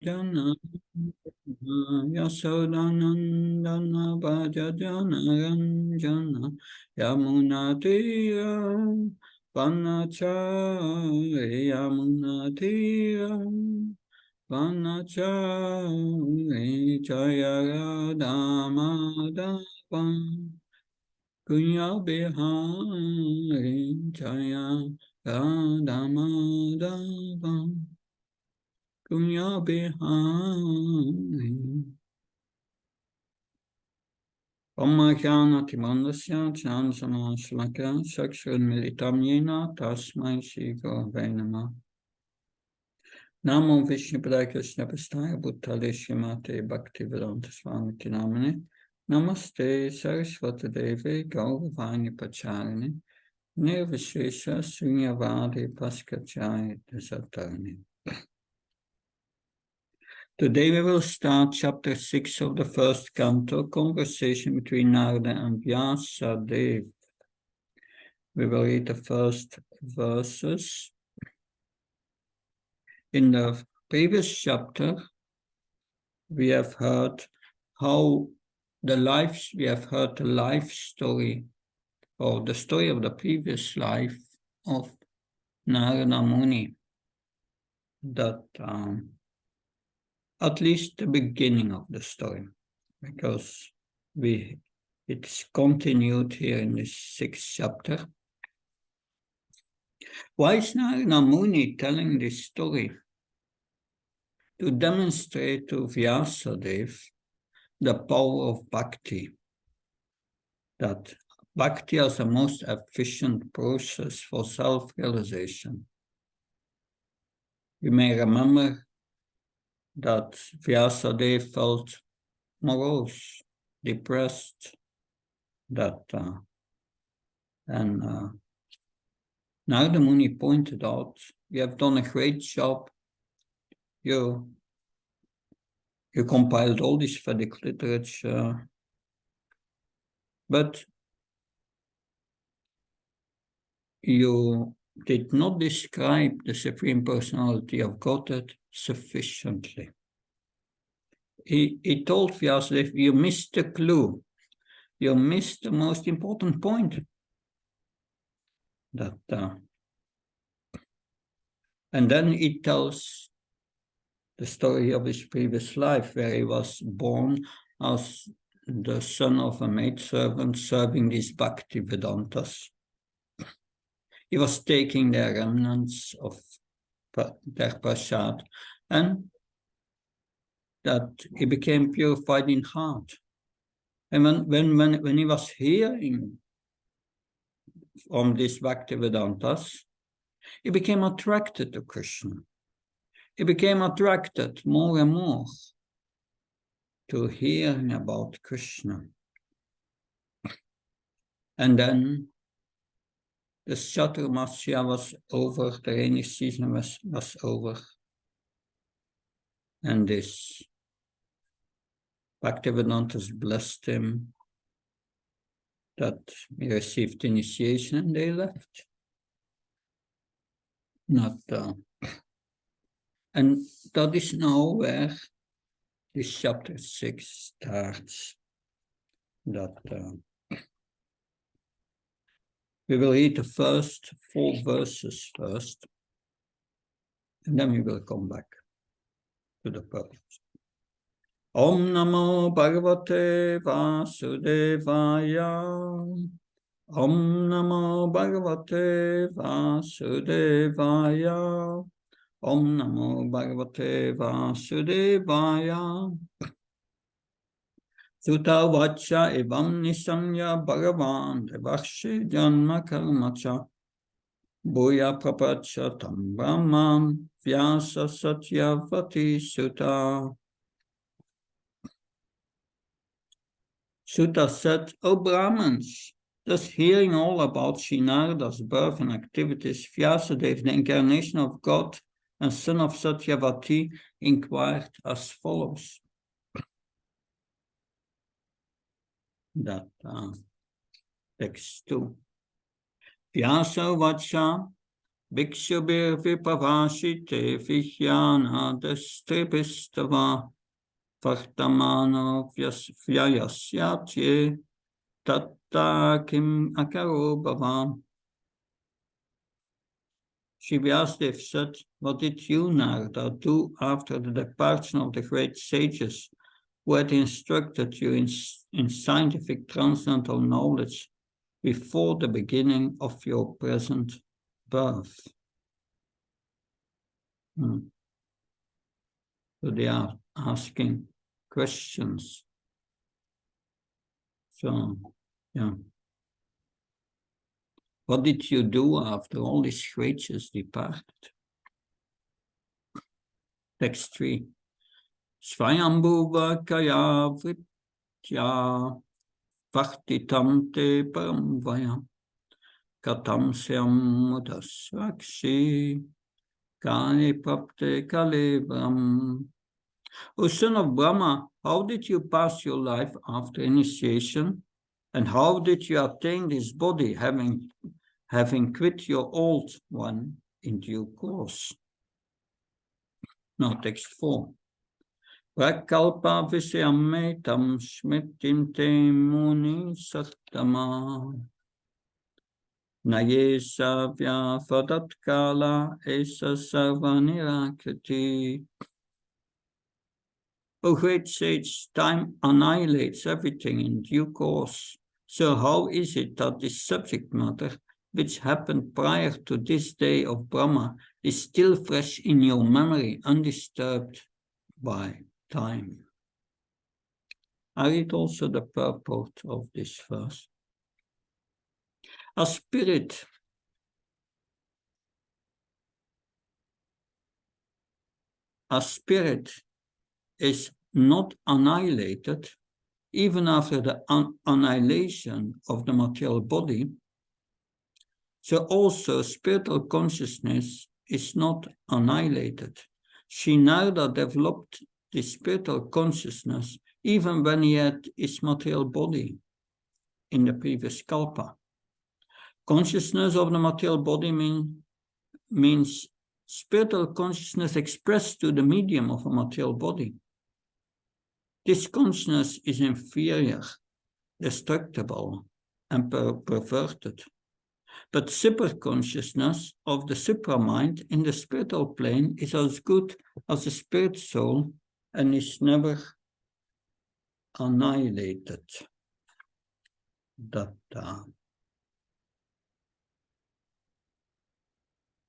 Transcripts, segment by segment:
Jana Yasodanandana Bhajajana Ranjana Yamunatira Vanachari Yamunatira Vanachari Jaya Radhamadava Kunya Bihari Jaya Radhamadava Kunya Bihari Om Jnanati Mandasya Jnana Shalaka Chakshur Militam Yena Tasmai Shri Gurave Namah Namo Vishnu Padaya Krishna Prasthaya Bhutale Srimate Bhaktivedanta Swami Namane Namaste Saraswati Devi Gauravani Pacharine Nirvishesha Sunyavadi Paskachai Dasatarni. Today we will start chapter 6 of the first canto, conversation between Narada and Vyasadeva. We will read the first verses. In the previous chapter, we have heard the life story, or the story of the previous life of Narada Muni, that at least the beginning of the story, because it's continued here in this sixth chapter. Why is Narada Muni telling this story? To demonstrate to Vyasadeva the power of bhakti, that bhakti is the most efficient process for self-realization. You may remember that Vyasadeva felt morose, depressed, and Narada Muni pointed out, you have done a great job. You compiled all this Vedic literature, but you did not describe the Supreme Personality of Godhead sufficiently. He told Vyasadeva, you missed the clue. You missed the most important point. And then he tells the story of his previous life, where he was born as the son of a maidservant serving these Bhakti Vedantas. He was taking their remnants of their prasad, and that he became purified in heart. And when he was hearing from these Bhakti Vedantas, he became attracted to Krishna. He became attracted more and more to hearing about Krishna. And then the Chaturmasya was over, the rainy season was over. And this Bhaktivedantas blessed him, that he received initiation, and they left. And that is now where this chapter 6 starts. We will read the first 4 verses first, and then we will come back to the purpose. Om Namo Bhagavate Vasudevaya. Om Namo Bhagavate Vasudevaya. Om Namo Bhagavate Vasudevaya. Sutta Vacha Evam Nisamya Bhagavan Devakshi Janma Karmacha Bhuya Prapacha Tam Brahman Vyasa Satyavati Sutta. Sutta said, O Brahmins, thus hearing all about Sri Narada's birth and activities, Vyasadeva, the incarnation of God and son of Satyavati, inquired as follows. Text 2. Vyasa Vacha Bhikshubir vipavashite vijnana destribistava vartamano vyayasyatye tatta kim akaro bhavam. Shri Vyasadeva said, what did you, Narada, do after the departure of the great sages who had instructed you in scientific transcendental knowledge before the beginning of your present birth? So they are asking questions. So, yeah. What did you do after all these creatures departed? Text 3. Svayambhuva kaya vritya vaktitam te paramvaya katam syam mudasvakshi kali prapte kalebram. O son of Brahma, how did you pass your life after initiation? And how did you obtain this body, having quit your old one in due course? Now, text 4. Prakalpa visyame tam smritim te muni sattama nayesa vyafadatkala esa sarvanirakriti. O great sage, time annihilates everything in due course. So how is it that this subject matter, which happened prior to this day of Brahma, is still fresh in your memory, undisturbed by time? I read also the purport of this verse. A spirit is not annihilated even after the annihilation of the material body. So also spiritual consciousness is not annihilated. Sri Narada developed the spiritual consciousness even when he had his material body in the previous kalpa. Consciousness of the material body means spiritual consciousness expressed to the medium of a material body. This consciousness is inferior, destructible, and perverted. But super-consciousness of the supra-mind in the spiritual plane is as good as the spirit soul and is never annihilated.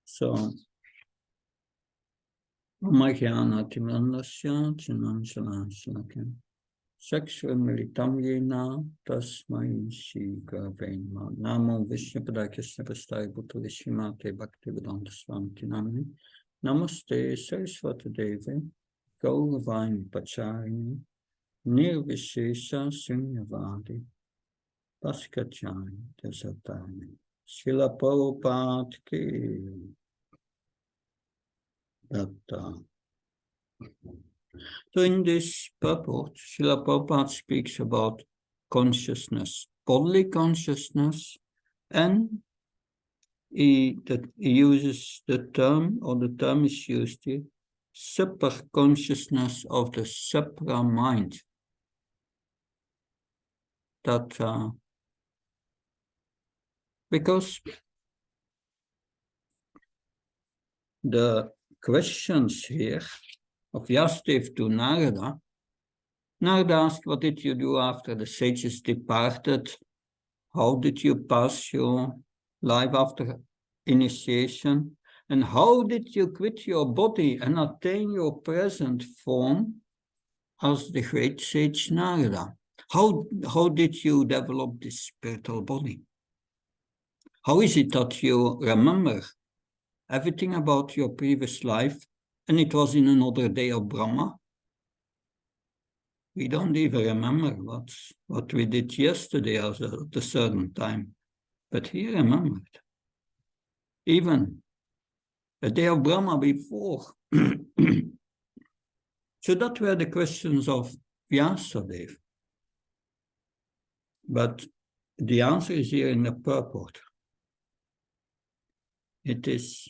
So, Seksualitam yena tasmai shi gavema. Namo Vishnupada Krishna Pastai Bhutto Vishimate Bhaktivedanta Swamiti Namini. Namaste Saraswati Devi Gauravani Pacharini Nirvishesha Sunyavadi Paskachani Dasatani Srila Prabhupada Ki Datta. So in this purport, Srila Prabhupada speaks about consciousness, bodily consciousness, and he uses the term, or the term is used here, super-consciousness of the supra-mind. Because the questions here of Vyasadeva to Narada, Narada asked, what did you do after the sages departed? How did you pass your life after initiation? And how did you quit your body and attain your present form as the great sage Narada? How did you develop this spiritual body? How is it that you remember everything about your previous life and it was in another day of Brahma? We don't even remember what we did yesterday at a certain time, but he remembered. Even a day of Brahma before. So that were the questions of Vyasadeva. But the answer is here in the purport. It is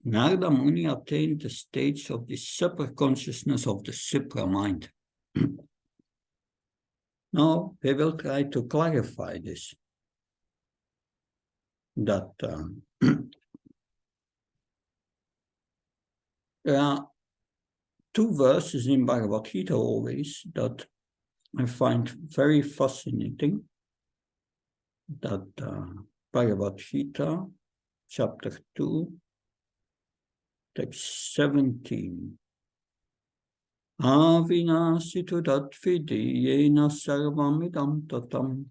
Narada Muni attained the stage of the super-consciousness of the supra-mind. Now, we will try to clarify this. That there are two verses in Bhagavad Gita always that I find very fascinating. That Bhagavad Gita, chapter 2, text 17. Avinasitu dat vidi yena sarvamidam tatam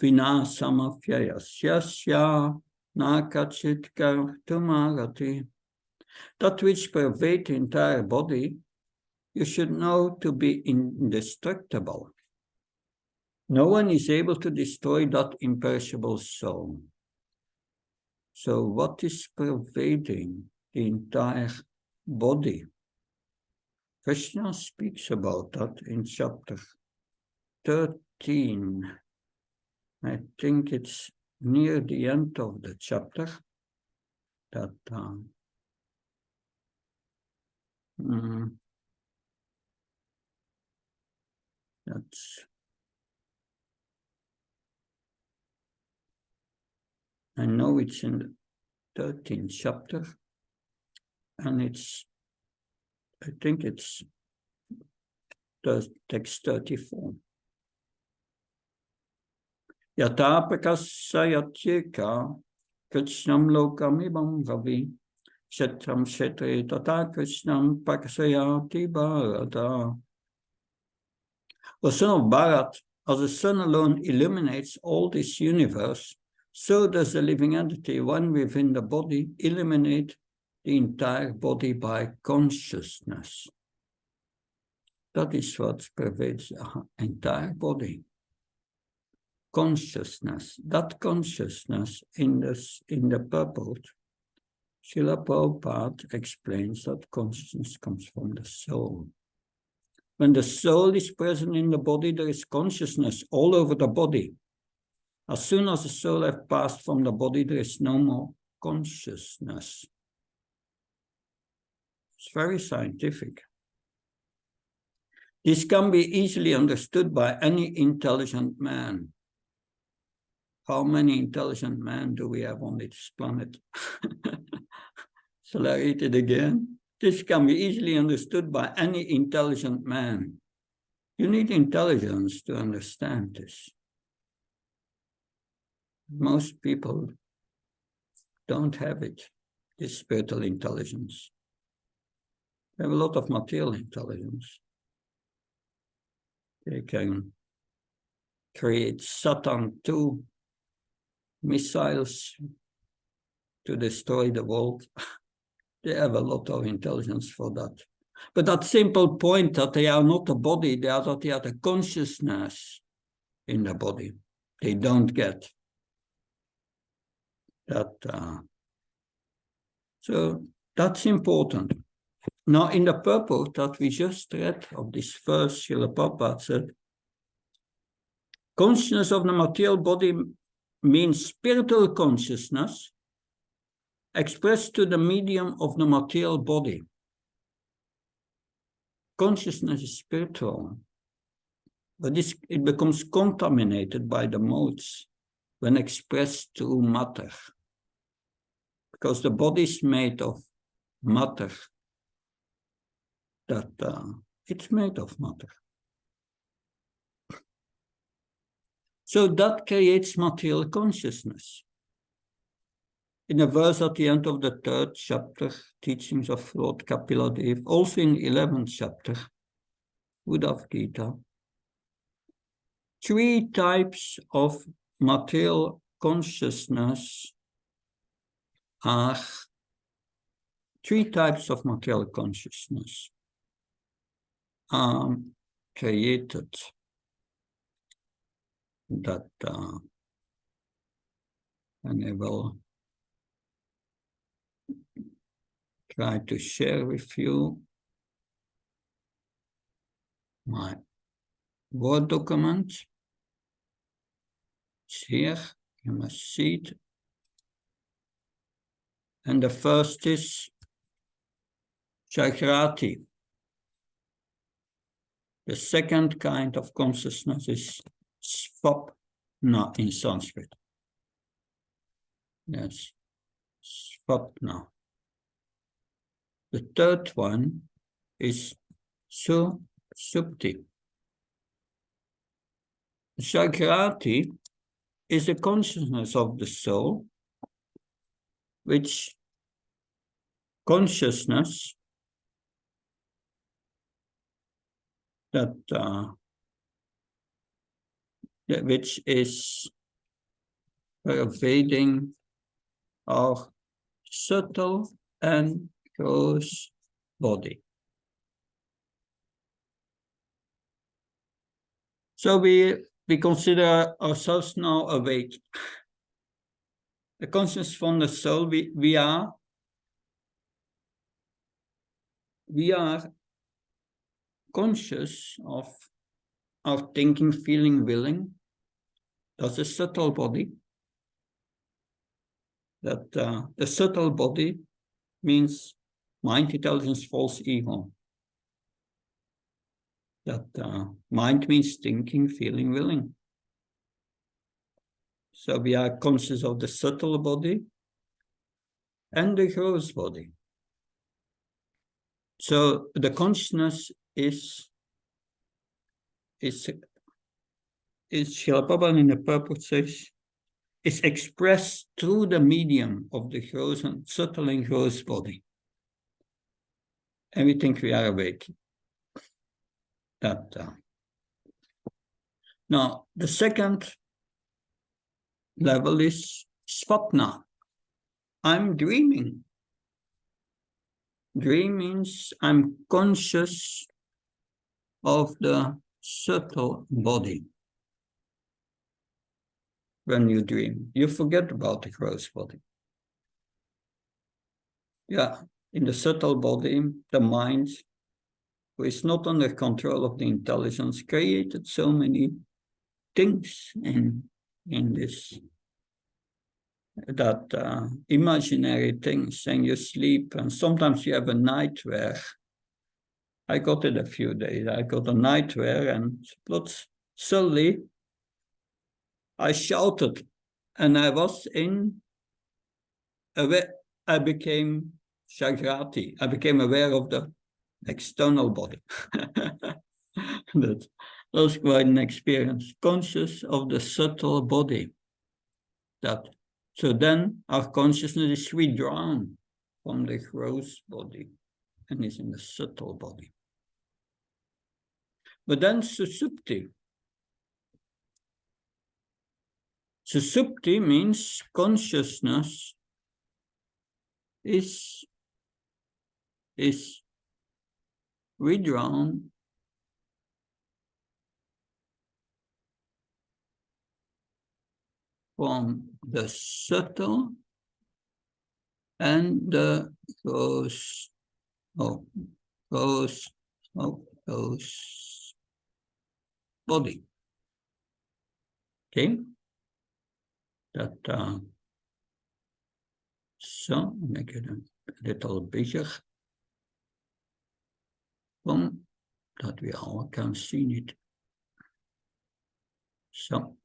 vinasamafyayasyasya nakachit kartumarati. That which pervades the entire body, you should know to be indestructible. No one is able to destroy that imperishable soul. So what is pervading the entire body? Krishna speaks about that in chapter 13. I think it's near the end of the chapter that that's I know it's in the 13th chapter, and I think it's text 34. Yata prakasayatyeka krishnam lokamibam ravi shetram shetre tata krishnam prakasayati bharata. The son of Bharat, as the sun alone illuminates all this universe, so does the living entity, one within the body, illuminate the entire body by consciousness. That is what pervades the entire body. Consciousness. That consciousness in the purport, Srila Prabhupada explains that consciousness comes from the soul. When the soul is present in the body, there is consciousness all over the body. As soon as the soul has passed from the body, there is no more consciousness. It's very scientific. This can be easily understood by any intelligent man. How many intelligent men do we have on this planet? Shall I read it again? This can be easily understood by any intelligent man. You need intelligence to understand this. Most people don't have it, this spiritual intelligence. They have a lot of material intelligence. They can create Satan 2 missiles to destroy the world. They have a lot of intelligence for that. But that simple point that they are not a body, they are the consciousness in the body. They don't get that. So that's important. Now, in the purport that we just read of this verse, Srila Prabhupada said, consciousness of the material body means spiritual consciousness expressed to the medium of the material body. Consciousness is spiritual, but it becomes contaminated by the modes when expressed through matter. Because the body is made of matter, it's made of matter. So that creates material consciousness. In a verse at the end of the 3rd chapter, Teachings of Lord Kapila Dev, also in the 11th chapter, Bhagavad Gita, 3 types of material consciousness are 3 types of material consciousness are created that and I will try to share with you my Word document. It's here, you must see it. And the first is Jagrati. The second kind of consciousness is Svapna in Sanskrit. Yes, Svapna. The third one is Supti. Jagrati is the consciousness of the soul, which consciousness that which is pervading our subtle and gross body. So we consider ourselves now awake. The consciousness from the soul, we are conscious of our thinking, feeling, willing. That's a subtle body. That the subtle body means mind, intelligence, false ego. That mind means thinking, feeling, willing. So we are conscious of the subtle body and the gross body. So the consciousness is Srila Prabhupada in the purport says, is expressed through the medium of the gross and subtle and gross body. And we think we are awake. Now, the second level is Svapna. I'm dreaming. Dream means I'm conscious of the subtle body. When you dream, you forget about the gross body. Yeah, in the subtle body, the mind, who is not under control of the intelligence, created so many things in this, that imaginary things, and you sleep, and sometimes you have a nightmare. I got it a few days. I got a nightmare, and suddenly I shouted, and I was I became Jagrati. I became aware of the external body. That was quite an experience. Conscious of the subtle body. So then our consciousness is withdrawn from the gross body and is in the subtle body. But then Susupti. Susupti means consciousness is withdrawn from the subtle and the gross body. Okay? So make it a little bigger from that we all can see it. So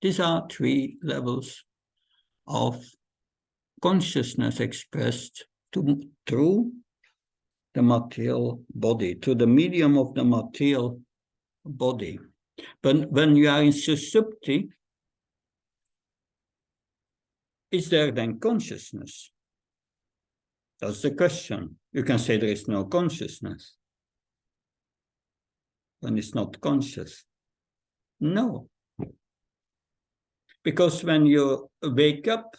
these are 3 levels of consciousness expressed through the material body, to the medium of the material body. But when you are in Susupti, is there then consciousness? That's the question. You can say there is no consciousness when it's not conscious. No. Because when you wake up,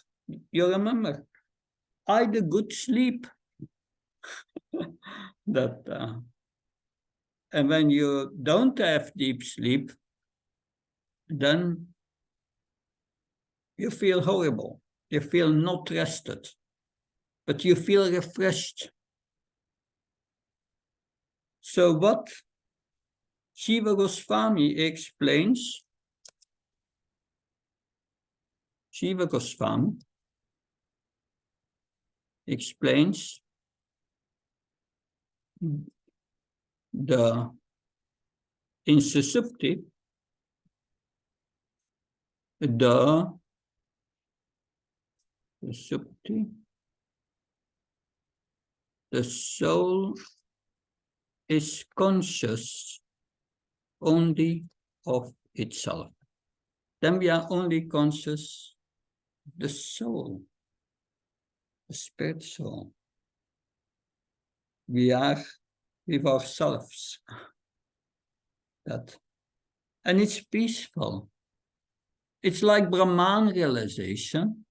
you remember, I had a good sleep. And when you don't have deep sleep, then you feel horrible. You feel not rested, but you feel refreshed. So what Shiva Goswami explains, Shiva Goswami explains in Susupti, the soul is conscious only of itself. Then we are only conscious of the soul, the spirit soul. We are with ourselves. And it's peaceful. It's like Brahman realization.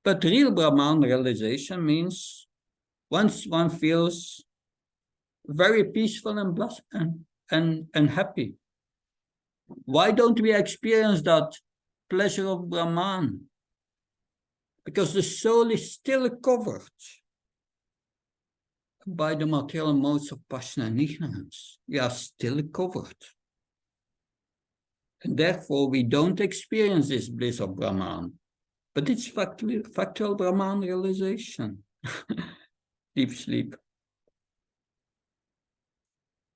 But real Brahman realization means once one feels very peaceful and blessed and happy. Why don't we experience that pleasure of Brahman? Because the soul is still covered by the material modes of passion and ignorance. We are still covered. And therefore, we don't experience this bliss of Brahman. But it's factual Brahman realization. Deep sleep.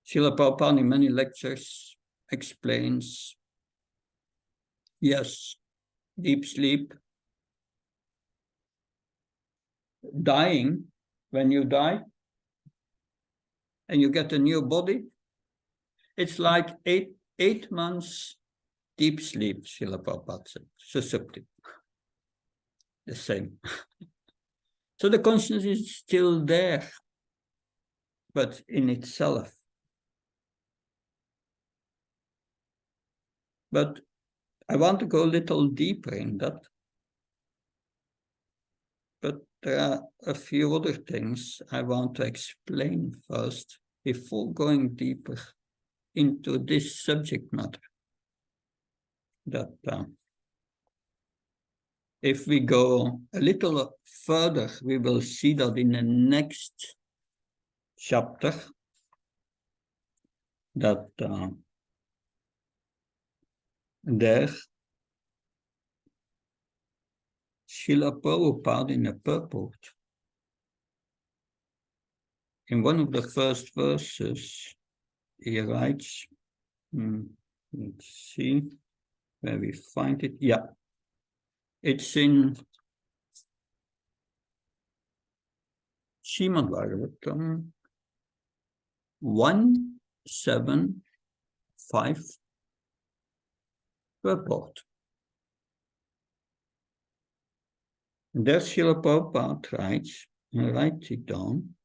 Srila Prabhupada in many lectures explains, yes, deep sleep, dying, when you die, and you get a new body, it's like eight months deep sleep, Srila Prabhupada said, susceptible. The same. So the consciousness is still there, but in itself. But I want to go a little deeper in that. But there are a few other things I want to explain first before going deeper into this subject matter. That if we go a little further, we will see that in the next chapter, that there, Srila Prabhupada in the purport, in one of the first verses, he writes, let's see where we find it. Yeah, it's in Srimad Bhagavatam 175 purport. And there Srila Prabhupada writes, and writes it down,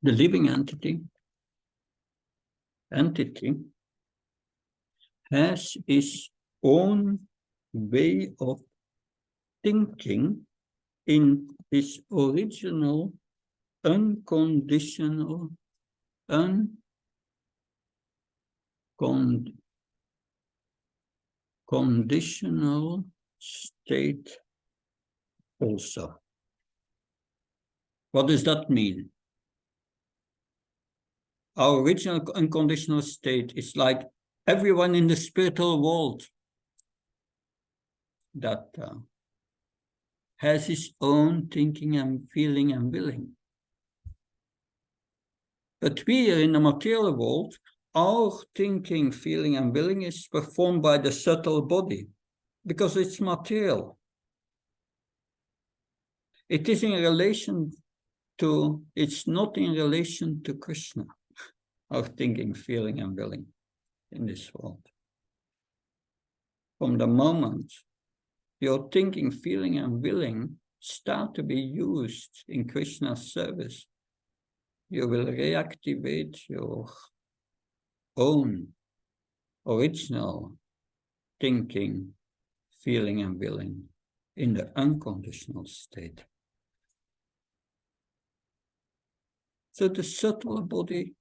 the living entity has its own way of thinking in its original unconditional state also. What does that mean? Our original unconditional state is like everyone in the spiritual world that has his own thinking and feeling and willing. But we in the material world, our thinking, feeling, and willing is performed by the subtle body because it's material. It is in relation to, it's not in relation to Krishna, our thinking, feeling, and willing in this world. From the moment your thinking, feeling, and willing start to be used in Krishna's service, you will reactivate your own original thinking, feeling, and willing in the unconditional state. So the subtle body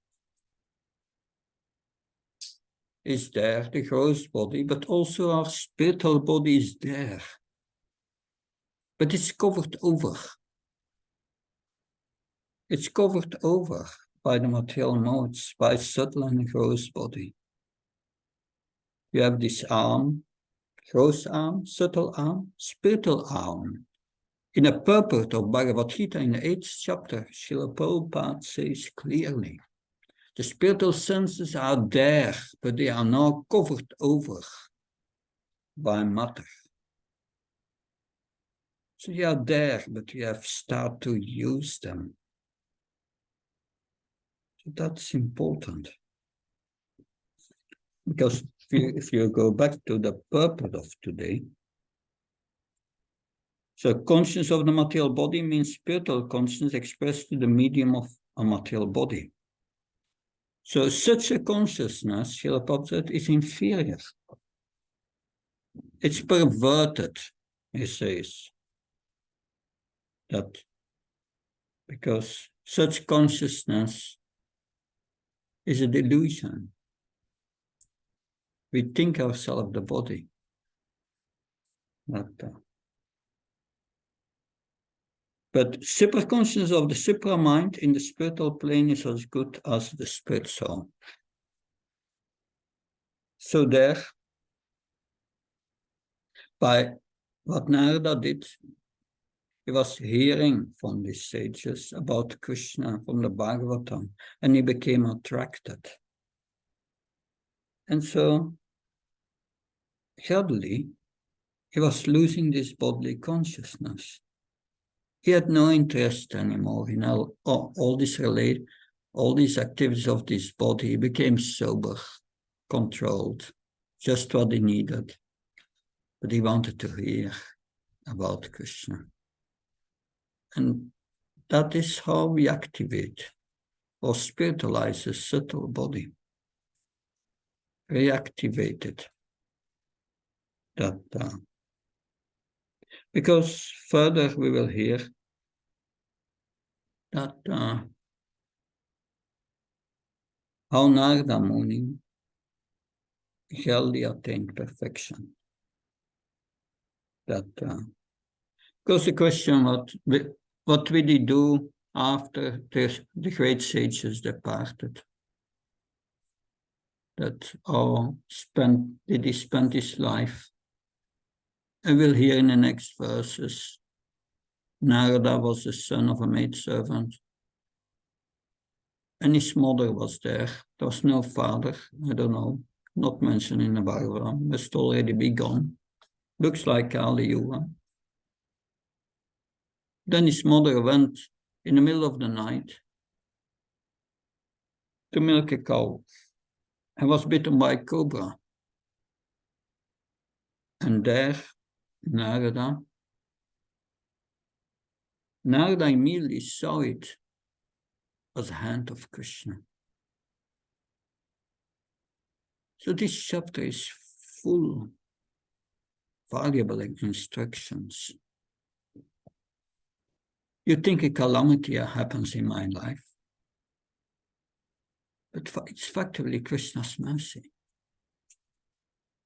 is there, the gross body, but also our spiritual body is there. But it's covered over. It's covered over by the material modes, by subtle and gross body. You have this arm, gross arm, subtle arm, spiritual arm. In a purport of Bhagavad Gita in the 8th chapter, Srila Prabhupada says clearly, the spiritual senses are there, but they are now covered over by matter. So you are there, but you have started to use them. So that's important. Because if you go back to the purpose of today, so consciousness of the material body means spiritual consciousness expressed to the medium of a material body. So such a consciousness, Srila Prabhupada said, is inferior. It's perverted, he says. That because such consciousness is a delusion. We think ourselves the body. But superconsciousness of the supramind in the spiritual plane is as good as the spirit soul. So there, by what Narada did, he was hearing from these sages about Krishna from the Bhagavatam, and he became attracted. And so, gradually, he was losing this bodily consciousness. He had no interest anymore in all these activities of this body. He became sober, controlled, just what he needed. But he wanted to hear about Krishna. And that is how we activate or spiritualize a subtle body. Reactivate it. Because further we will hear that how Narada Muni Geldi attained perfection. Because the question, what will he do after the great sages departed? Did he spend his life? And we'll hear in the next verses, Narada was the son of a maidservant. And his mother was there. There was no father, I don't know, not mentioned in the Bhagavatam, must already be gone. Looks like Kali Yuga. Then his mother went in the middle of the night to milk a cow and was bitten by a cobra. And there, Narada immediately saw it as a hand of Krishna. So this chapter is full of valuable instructions. You think a calamity happens in my life, but it's factually Krishna's mercy.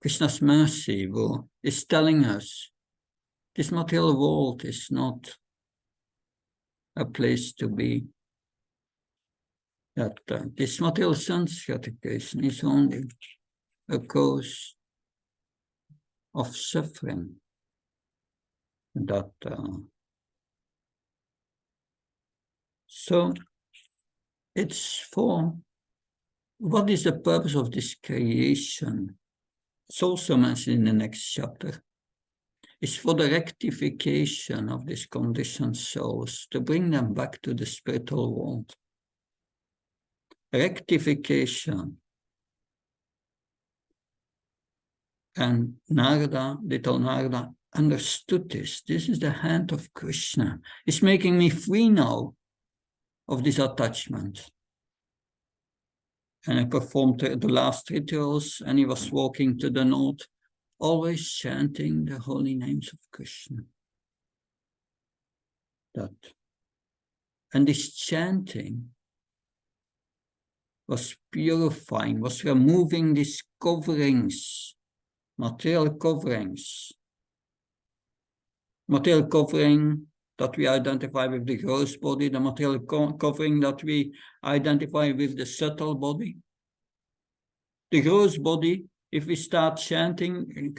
Krishna's mercy is telling us this material world is not a place to be. That this material sense gratification is only a cause of suffering. So it's for what is the purpose of this creation? It's also mentioned in the next chapter. It's for the rectification of these conditioned souls, to bring them back to the spiritual world. Rectification. And little Narada understood this. This is the hand of Krishna. It's making me free now of this attachment. And I performed the last rituals, and he was walking to the north, always chanting the holy names of Krishna. And this chanting was purifying, was removing these coverings, material coverings. Material covering that we identify with the gross body, the material covering that we identify with the subtle body. The gross body if we start chanting,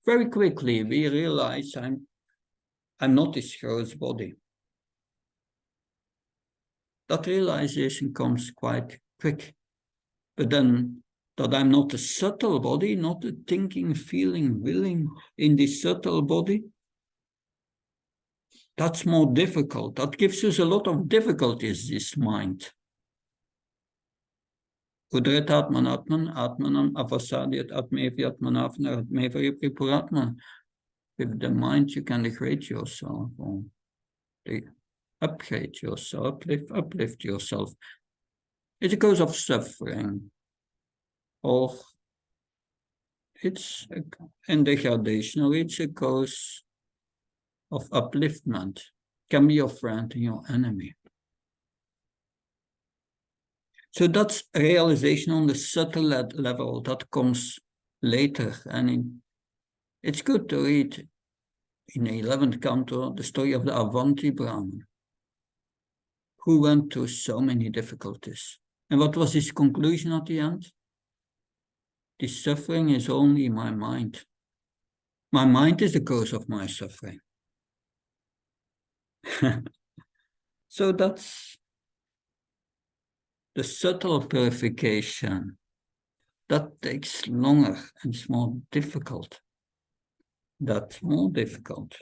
very quickly we realize I'm not this gross body. That realization comes quite quick. But then that I'm not a subtle body, not a thinking, feeling, willing in this subtle body, that's more difficult. That gives us a lot of difficulties, this mind. Udret atman atman, atmanam avasadiat atmevi atmanavna atmevi pripuratman. With the mind you can degrade yourself or upgrade yourself, uplift yourself. It's a cause of suffering. Or it's in degradation, or it's a cause of upliftment. Can be your friend and your enemy. So that's a realization on the subtle level that comes later. And it's good to read in the 11th canto the story of the Avanti Brahmin, who went through so many difficulties. And what was his conclusion at the end? This suffering is only my mind. My mind is the cause of my suffering. So that's the subtle purification. That takes longer and it's more difficult. That's more difficult.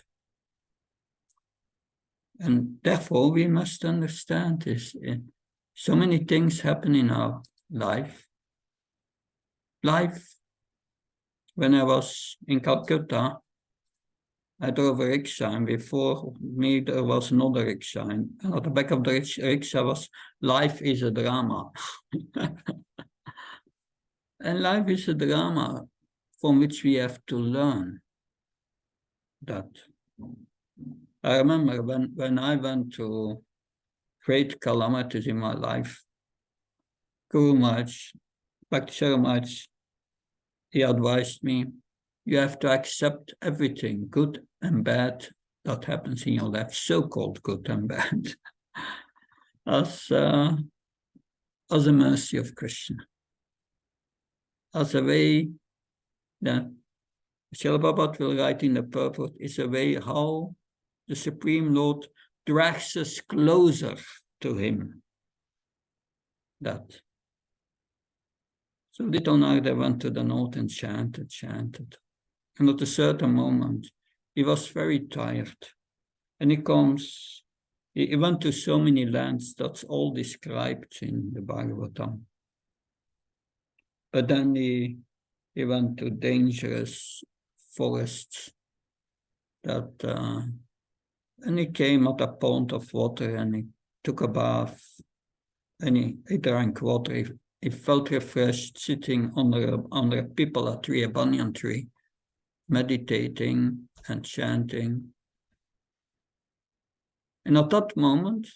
And therefore we must understand this. So many things happen in our life. When I was in Calcutta, I drove a rickshaw, and before me there was another rickshaw, and at the back of the rickshaw was, life is a drama. And life is a drama from which we have to learn that. I remember when I went through great calamities in my life, Guru Maharaj, Bhakti Maharaj, he advised me, you have to accept everything, good and bad, that happens in your life, so-called good and bad, as a mercy of Krishna. As a way that Srila Prabhupada will write in the purport, is a way how the Supreme Lord drags us closer to him. That. So Little Narada went to the north and chanted. And at a certain moment, he was very tired. And he went to so many lands, that's all described in the Bhagavatam. But then he went to dangerous forests and he came at a pond of water and he took a bath and he drank water. He felt refreshed sitting under a pipala tree, a banyan tree, meditating and chanting. And at that moment,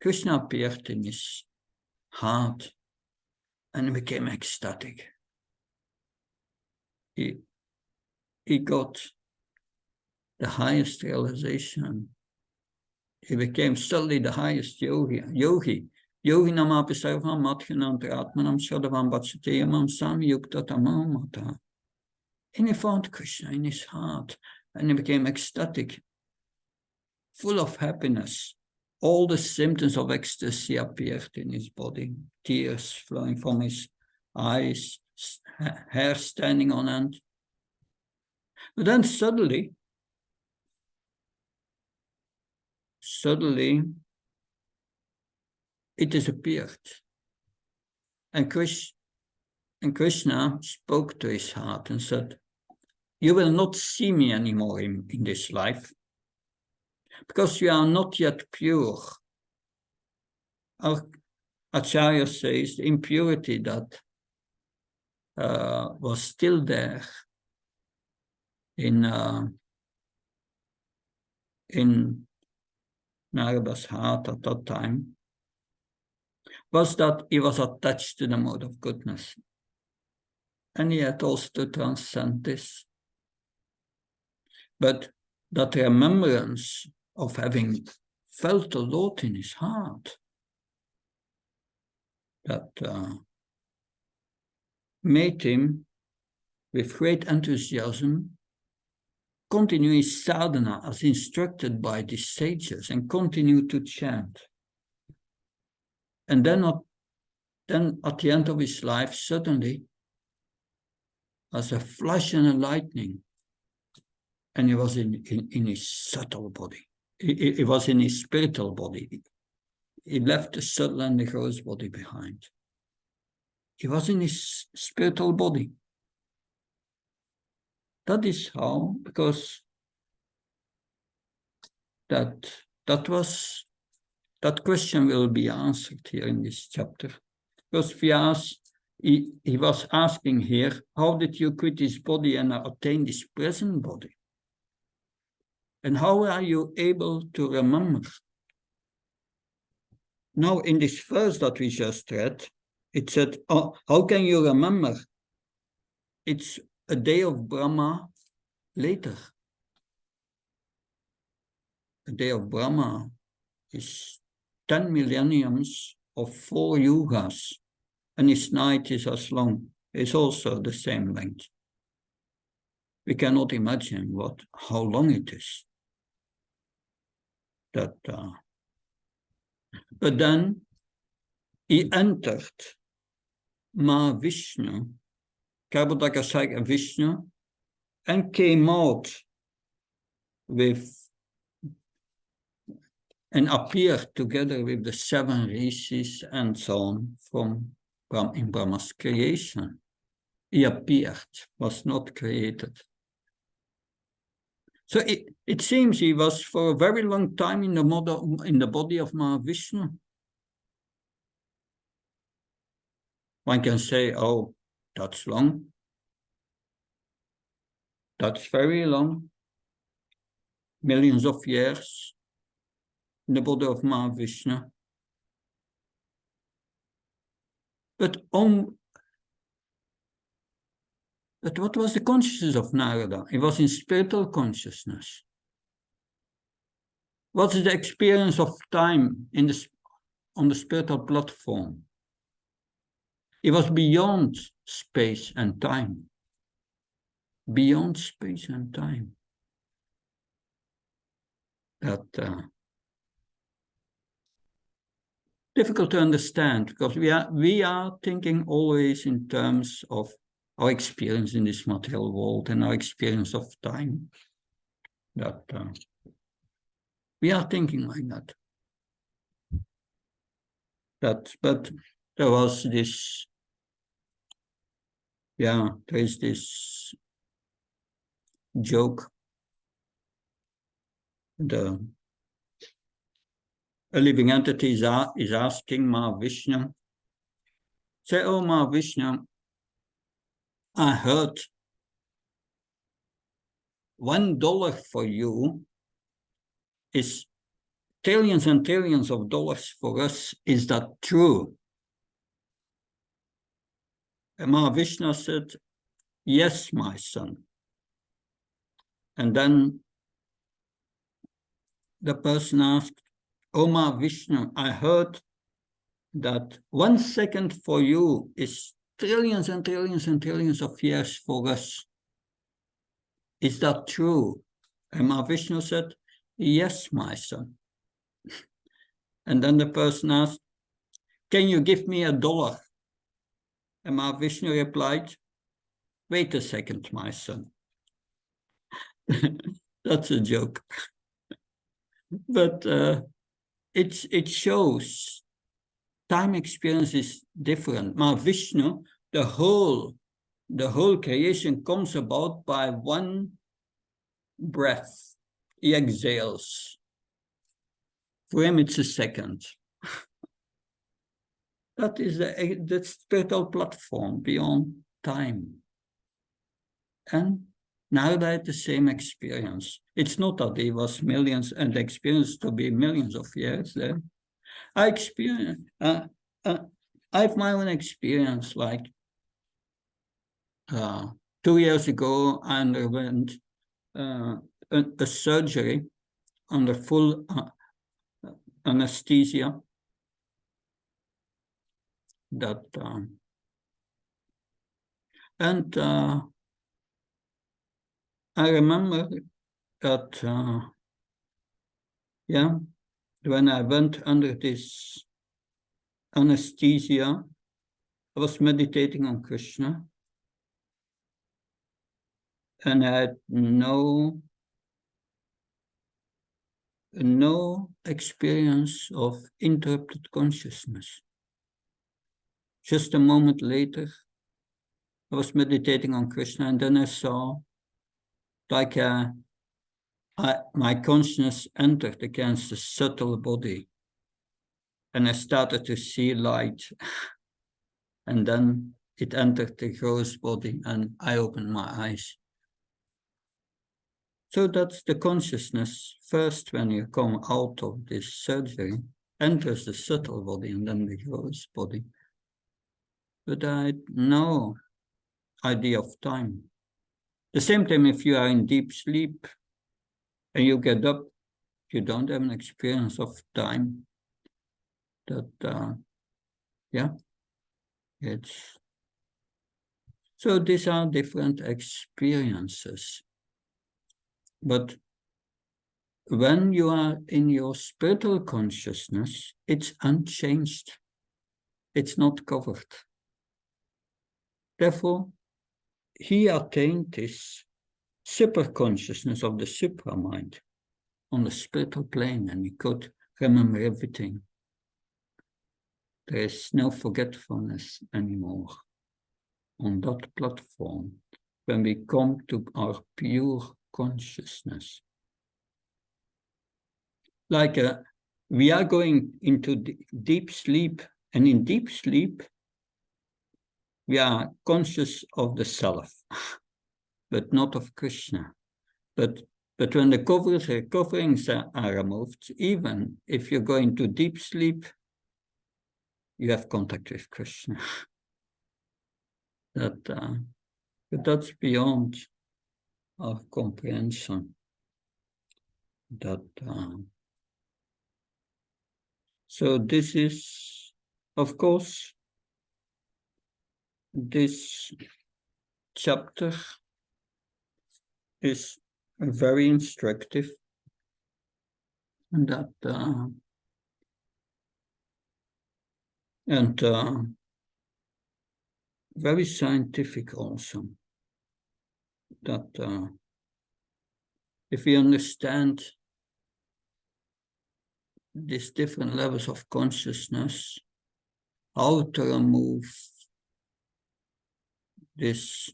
Krishna appeared in his heart and he became ecstatic. He got the highest realization. He became suddenly the highest yogi. Yogi namapi sarvam matchanam atmanam shadavam bachateyamam samyukta tamamata. And he found Krishna in his heart and he became ecstatic, full of happiness. All the symptoms of ecstasy appeared in his body, tears flowing from his eyes, hair standing on end. But then suddenly, it disappeared. And Krishna spoke to his heart and said, you will not see me anymore in this life, because you are not yet pure. Our Acharya says the impurity that was still there in Narada's heart at that time was that he was attached to the mode of goodness. And he had also to transcend this. But that remembrance of having felt the Lord in his heart, that made him, with great enthusiasm, continue his sadhana as instructed by the sages and continue to chant. And then at the end of his life, suddenly, as a flash and a lightning, and he was in his subtle body. He was in his spiritual body. He left the subtle and the gross body behind. He was in his spiritual body. That is how, because that question will be answered here in this chapter. Because Vyas, he was asking here, how did you quit this body and attain this present body? And how are you able to remember? Now, in this verse that we just read, it said, oh, how can you remember? It's a day of Brahma later. A day of Brahma is 10 millenniums of 4 yugas, and his night is as long. It's also the same length. We cannot imagine how long it is. But then he entered Mahavishnu, Karbodakasaya Vishnu, and came out and appeared together with the 7 rishis and so on in Brahma's creation. He appeared, was not created. So it seems he was for a very long time in the body of Mahavishnu. One can say, oh, that's long. That's very long. Millions of years in the body of Mahavishnu. But what was the consciousness of Narada? He was in spiritual consciousness. What's the experience of time on the spiritual platform? He was beyond space and time. Beyond space and time. Difficult to understand, because we are thinking always in terms of our experience in this material world and our experience of time. We are thinking like that. But there was this, there is this joke. A living entity is asking Mahavishnu, say, oh Mahavishnu, I heard $1 for you is trillions and trillions of dollars for us. Is that true? And Mahavishnu said, yes, my son. And then the person asked, oh Mahavishnu, I heard that 1 second for you is trillions and trillions and trillions of years for us. Is that true? And Mahavishnu said, yes, my son. And then the person asked, can you give me $1? And Mahavishnu replied, wait a second, my son. That's a joke. But it shows time experience is different. Mahavishnu, the whole creation comes about by 1 breath. He exhales. For him, it's a second. That is the spiritual platform beyond time. And Narada had the same experience. It's not that he was millions and the experience to be millions of years there. I have my own experience, like 2 years ago, I underwent a surgery under full anesthesia that And I remember that, when I went under this anesthesia, I was meditating on Krishna, and I had no experience of interrupted consciousness. Just a moment later, I was meditating on Krishna, and then I saw like my consciousness entered against the subtle body, and I started to see light, and then it entered the gross body, and I opened my eyes. So that's the consciousness. First, when you come out of this surgery, enters the subtle body and then the gross body. But I had no idea of time. The same time, if you are in deep sleep and you get up, you don't have an experience of time. That, it's... So these are different experiences. But when you are in your spiritual consciousness, it's unchanged. It's not covered. Therefore, he attained this super consciousness of the supra mind on the spiritual plane, and he could remember everything. There is no forgetfulness anymore on that platform when we come to our pure consciousness. Like we are going into deep sleep, and in deep sleep, we are conscious of the self, but not of Krishna. But when the coverings are removed, even if you go into deep sleep, you have contact with Krishna. But that's beyond our comprehension. So this is, of course, this chapter is very instructive, and very scientific also. That if we understand these different levels of consciousness, how to remove this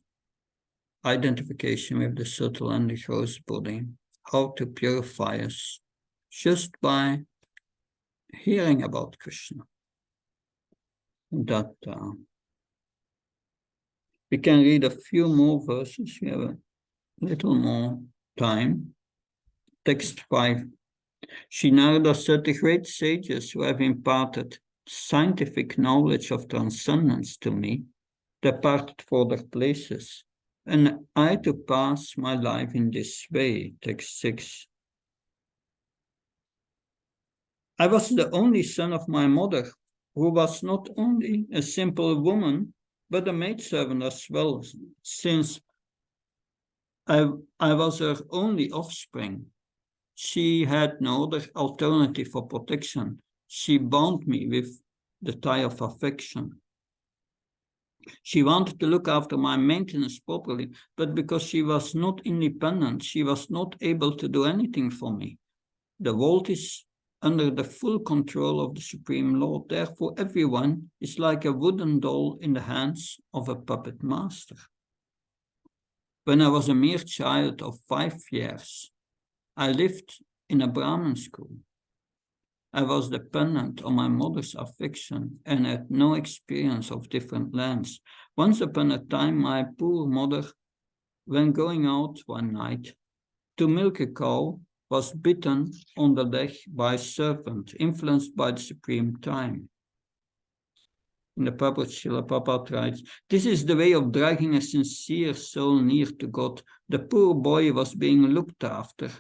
identification with the subtle and the gross body, how to purify us just by hearing about Krishna. That we can read a few more verses. We have a little more time. Text 5. Shri Narada said, the great sages who have imparted scientific knowledge of transcendence to me departed for their places, and I to pass my life in this way. Text 6. I was the only son of my mother, who was not only a simple woman, but a maidservant as well, since I was her only offspring. She had no other alternative for protection. She bound me with the tie of affection. She wanted to look after my maintenance properly, but because she was not independent, she was not able to do anything for me. The world is under the full control of the Supreme Lord. Therefore, everyone is like a wooden doll in the hands of a puppet master. When I was a mere child of 5 years, I lived in a Brahmin school. I was dependent on my mother's affection and had no experience of different lands. Once upon a time, my poor mother, when going out one night to milk a cow, was bitten on the leg by a serpent, influenced by the supreme time. In the Bprs, Srila Prabhupada writes, this is the way of dragging a sincere soul near to God. The poor boy was being looked after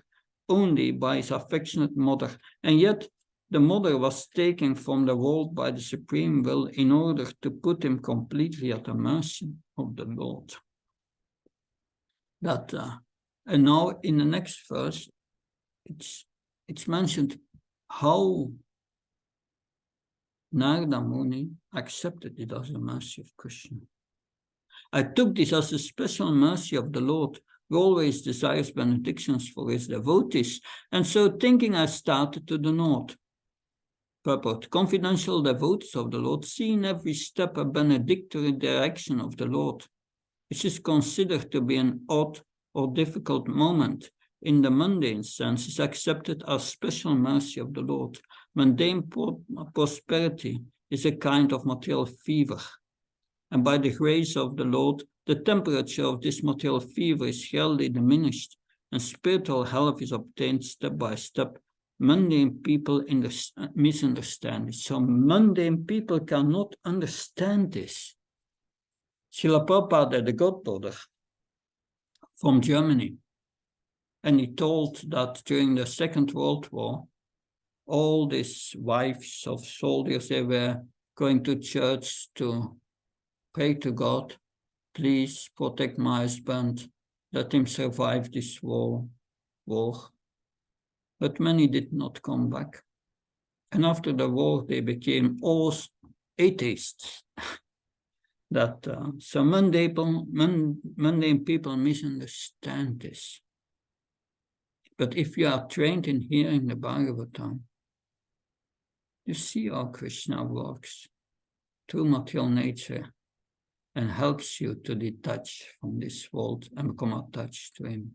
only by his affectionate mother, and yet the mother was taken from the world by the supreme will in order to put him completely at the mercy of the Lord. And now in the next verse, it's mentioned how Narada Muni accepted it as a mercy of Krishna. I took this as a special mercy of the Lord, who always desires benedictions for his devotees, and so thinking I started to the north. Purport: confidential devotees of the Lord see in every step a benedictory direction of the Lord, which is considered to be an odd or difficult moment in the mundane sense is accepted as special mercy of the Lord. Mundane prosperity is a kind of material fever, and by the grace of the Lord, the temperature of this material fever is gradually diminished, and spiritual health is obtained step by step. Mundane people misunderstand it. So mundane people cannot understand this. Srila Prabhupada had a godbrother from Germany, and he told that during the Second World War, all these wives of soldiers, they were going to church to pray to God, please protect my husband, let him survive this war. But many did not come back. And after the war, they became all atheists. So mundane people misunderstand this. But if you are trained in hearing the Bhagavatam, you see how Krishna works through material nature and helps you to detach from this world and become attached to him.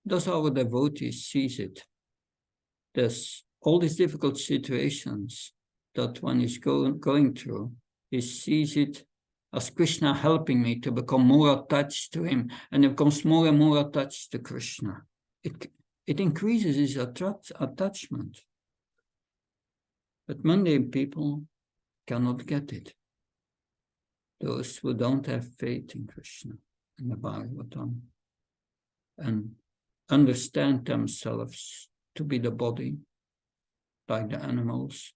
Thus our devotees sees it. There's all these difficult situations that one is going through, he sees it as Krishna helping me to become more attached to him, and he becomes more and more attached to Krishna. It increases his attachment. But mundane people cannot get it. Those who don't have faith in Krishna and the Bhagavatam and understand themselves to be the body, like the animals,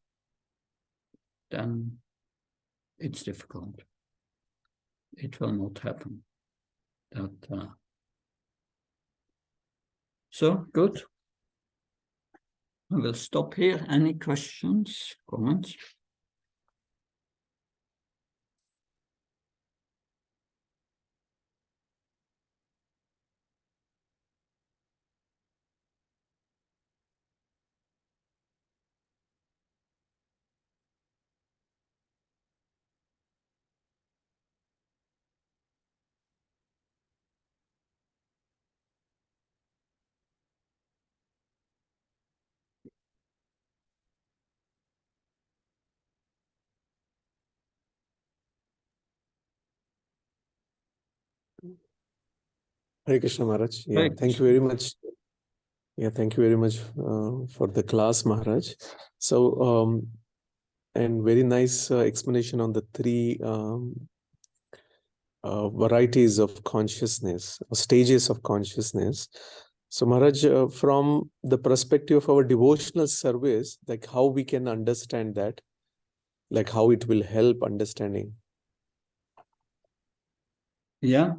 then it's difficult. It will not happen. So, good. I will stop here. Any questions, comments? Hare Krishna Maharaj. Yeah, Hare thank Krishna. you very much. Yeah, thank you very much for the class, Maharaj. So, and very nice explanation on the three varieties of consciousness, stages of consciousness. So, Maharaj, from the perspective of our devotional service, like how we can understand that, like how it will help understanding. Yeah,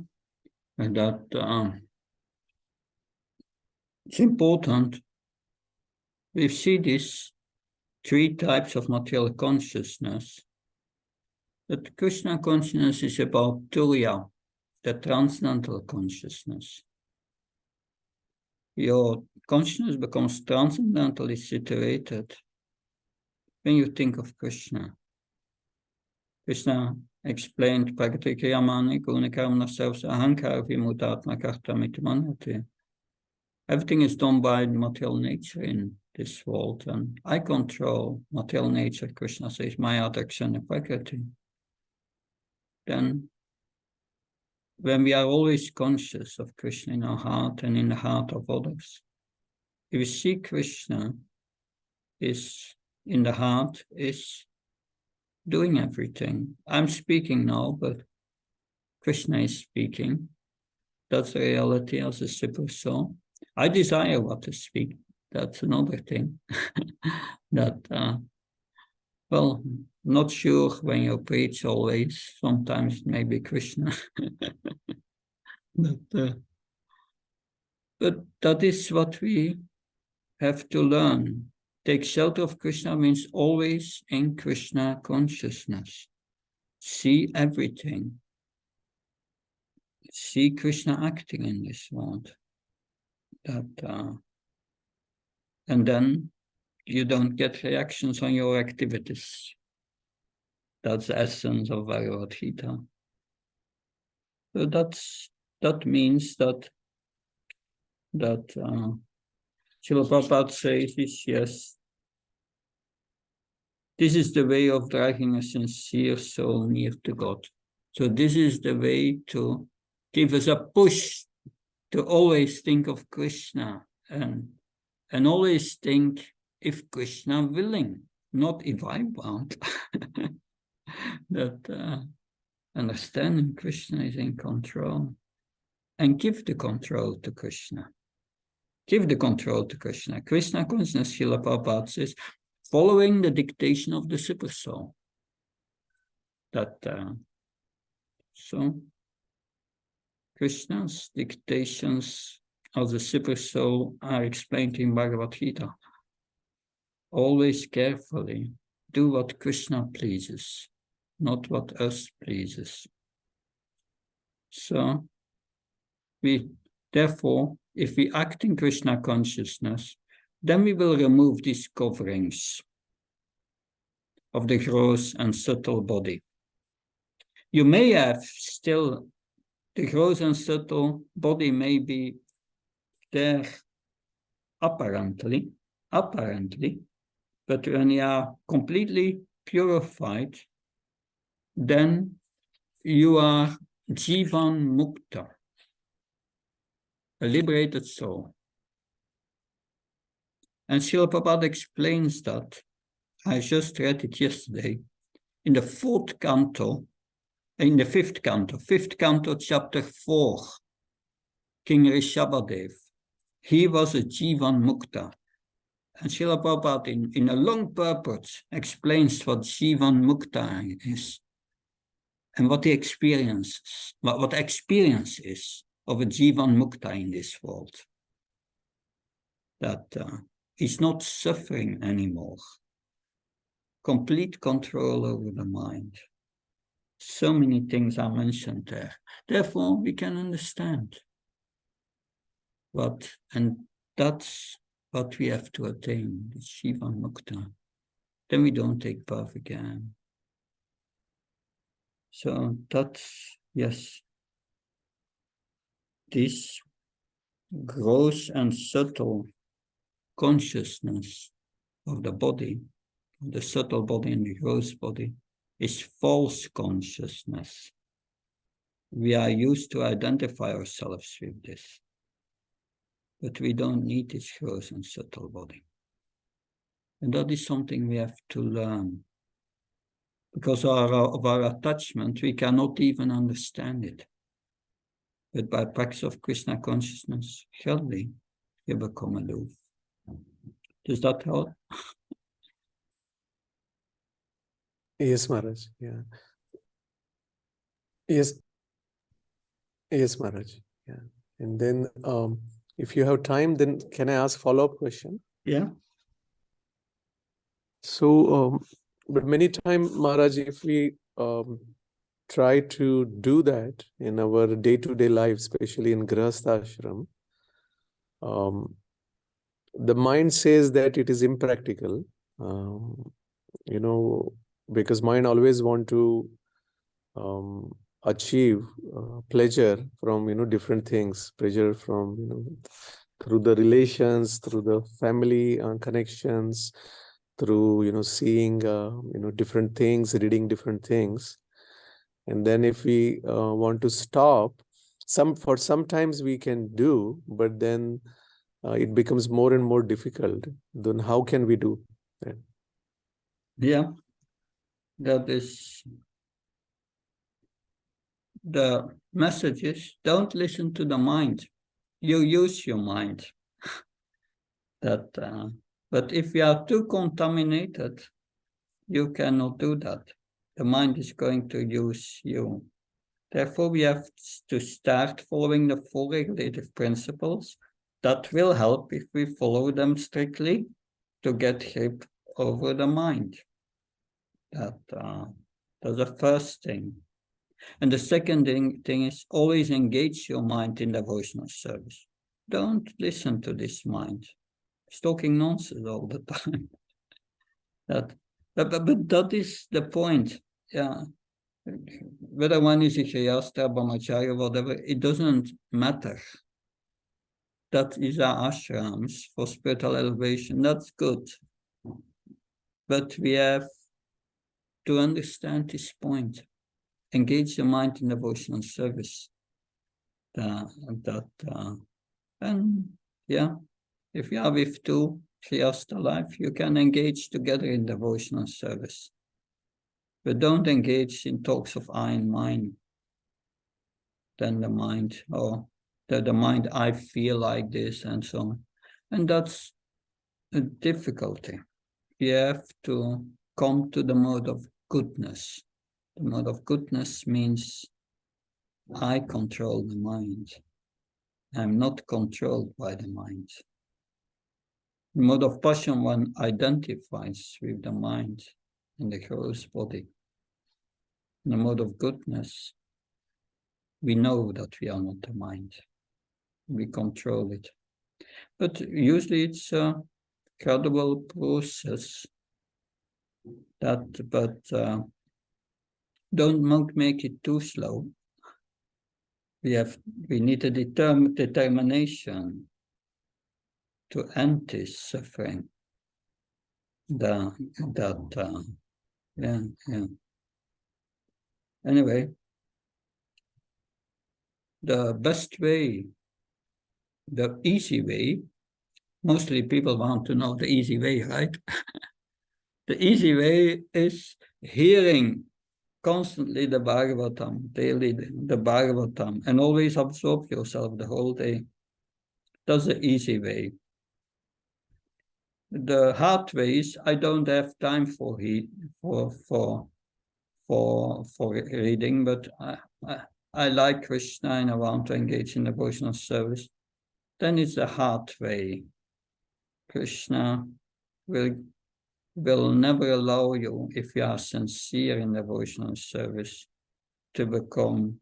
and that it's important. We see these three types of material consciousness. That Krishna consciousness is about Turiya, the transcendental consciousness. Your consciousness becomes transcendentally situated when you think of Krishna. Krishna explained Prakatikayamani Gunikarmana Sarvasa Ahankara Vimutatma Kartamiti Manati. Everything is done by material nature in this world, and I control material nature. Krishna says, Maya Dakshana Prakriti. Then, when we are always conscious of Krishna in our heart and in the heart of others, if we see Krishna is in the heart, is doing everything. I'm speaking now, but Krishna is speaking. That's the reality as a super soul. I desire what to speak. That's another thing. That, well, not sure when you preach always. Sometimes maybe Krishna. But that is what we have to learn. Take shelter of Krishna means always in Krishna consciousness. See everything. See Krishna acting in this world. And then you don't get reactions on your activities. That's the essence of Bhagavad Gita. So that means that Srila Prabhupada says is, yes, this is the way of dragging a sincere soul near to God. So this is the way to give us a push to always think of Krishna and always think if Krishna willing, not if I want. That understanding Krishna is in control, and give the control to Krishna. Give the control to Krishna. Krishna consciousness, Srila Prabhupada says, following the dictation of the super soul. So Krishna's dictations of the super soul are explained in Bhagavad Gita. Always carefully do what Krishna pleases, not what us pleases. So therefore, if we act in Krishna consciousness, then we will remove these coverings of the gross and subtle body. You may have still, the gross and subtle body may be there apparently, but when you are completely purified, then you are Jivan Mukta, a liberated soul. And Srila Prabhupada explains that. I just read it yesterday. In the fifth canto, chapter 4, King Rishabhadev, he was a Jivan Mukta. And Srila Prabhupada, in a long purport, explains what Jivan Mukta is and what the experience, what experience is of a Jivan Mukta in this world. That he's not suffering anymore. Complete control over the mind. So many things are mentioned there. Therefore, we can understand and that's what we have to attain, the Jivan Mukta. Then we don't take birth again. So that's, yes, this gross and subtle consciousness of the body, the subtle body and the gross body, is false consciousness. We are used to identify ourselves with this, but we don't need this gross and subtle body. And that is something we have to learn. Because of our attachment, we cannot even understand it. But by practice of Krishna consciousness, surely you become aloof. Does that help? Yes, Maharaj. Yeah. Yes. Yes, Maharaj. Yeah. And then if you have time, then can I ask follow-up question? Yeah. So, but many times, Maharaj, if we try to do that in our day-to-day life, especially in Grihastha Ashram, the mind says that it is impractical, because mind always want to achieve pleasure from, different things, pleasure from, through the relations, through the family connections, through, seeing, different things, reading different things. And then if we want to stop, sometimes we can do, but then it becomes more and more difficult. Then how can we do that? Yeah, that is the message is, don't listen to the mind. You use your mind. But if you are too contaminated, you cannot do that. The mind is going to use you. Therefore, we have to start following the four regulative principles. That will help if we follow them strictly to get grip over the mind. That's the first thing. And the second thing is always engage your mind in devotional service. Don't listen to this mind. It's talking nonsense all the time. But that is the point. Yeah. Whether one is a Grihastha, Brahmachari, or whatever, it doesn't matter. That is our ashrams for spiritual elevation. That's good. But we have to understand this point. Engage the mind in devotional service. And yeah, if you are with two Grihastha life, you can engage together in devotional service. But don't engage in talks of I and mine. Then the mind, the mind, I feel like this and so on. And that's a difficulty. You have to come to the mode of goodness. The mode of goodness means I control the mind. I'm not controlled by the mind. The mode of passion, one identifies with the mind and the gross body. In the mode of goodness, we know that we are not the mind. We control it. But usually it's a gradual process. But don't make it too slow. We need a determination to end this suffering. Anyway, the best way, the easy way, mostly people want to know the easy way, right? The easy way is hearing constantly the Bhagavatam, daily the Bhagavatam, and always absorb yourself the whole day. That's the easy way. The hard way is I don't have time for reading, but I like Krishna and I want to engage in devotional service. Then it's the hard way. Krishna will never allow you, if you are sincere in devotional service, to become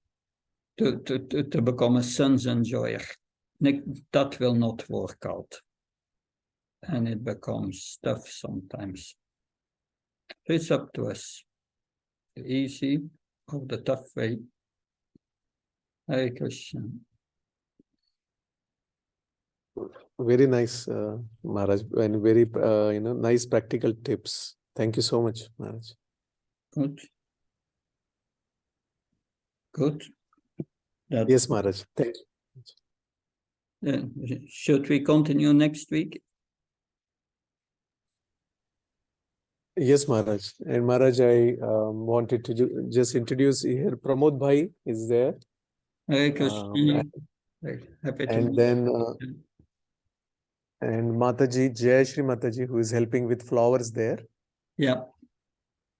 a sense enjoyer. That will not work out. And it becomes tough sometimes. It's up to us. The easy or the tough way. Hare Krishna. Very nice, Maharaj, and very nice practical tips. Thank you so much, Maharaj. Good. Yes, Maharaj. Thank you. Should we continue next week? Yes, Maharaj. And Maharaj, I wanted to just introduce here. Pramod Bhai is there. Hare Krishna. Happy to and then and Mataji, Jai Shri Mataji, who is helping with flowers there. Yeah.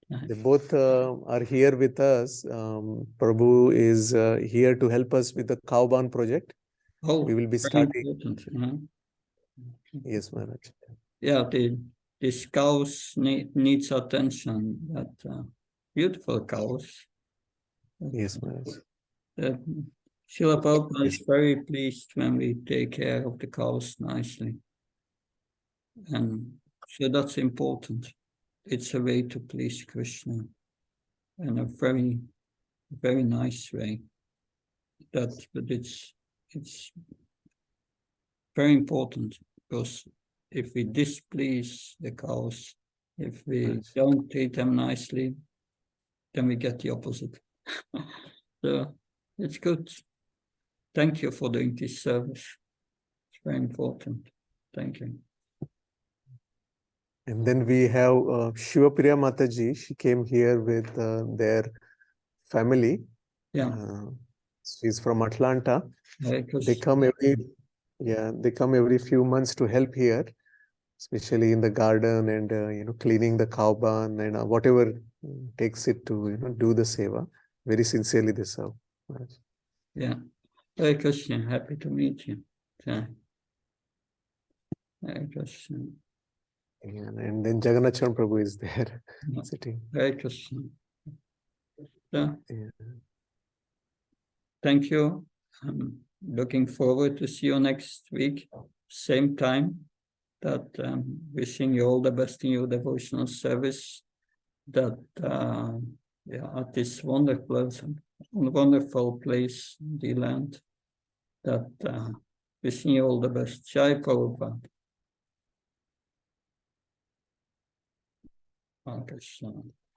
They both are here with us. Prabhu is here to help us with the Cowbound project. Oh, we will be starting. Yes, Maharaj. Yeah, these cows needs attention. That beautiful cows. Yes, Maharaj. Srila Prabhupada is very pleased when we take care of the cows nicely. And so that's important. It's a way to please Krishna in a very, very nice way. But it's very important, because if we displease the cows, if we don't treat them nicely, then we get the opposite. So it's good. Thank you for doing this service. It's very important. Thank you. And then we have Shivapriya Mataji. She came here with their family. Yeah. She's from Atlanta. They come every few months to help here. especially in the garden and cleaning the cow barn and whatever takes it to do the seva. Very sincerely they serve. Maharaj. Yeah. Hare Krishna. Happy to meet you. Yeah. Hare Krishna. And then Jagannath Chan Prabhu is there Yeah. sitting. Hare Krishna. So, Yeah. thank you. I'm looking forward to see you next week, same time. That wishing you all the best in your devotional service. That at this wonderful place, Deland. That wishing you all the best. Jai Prabhupada. Hare Krishna.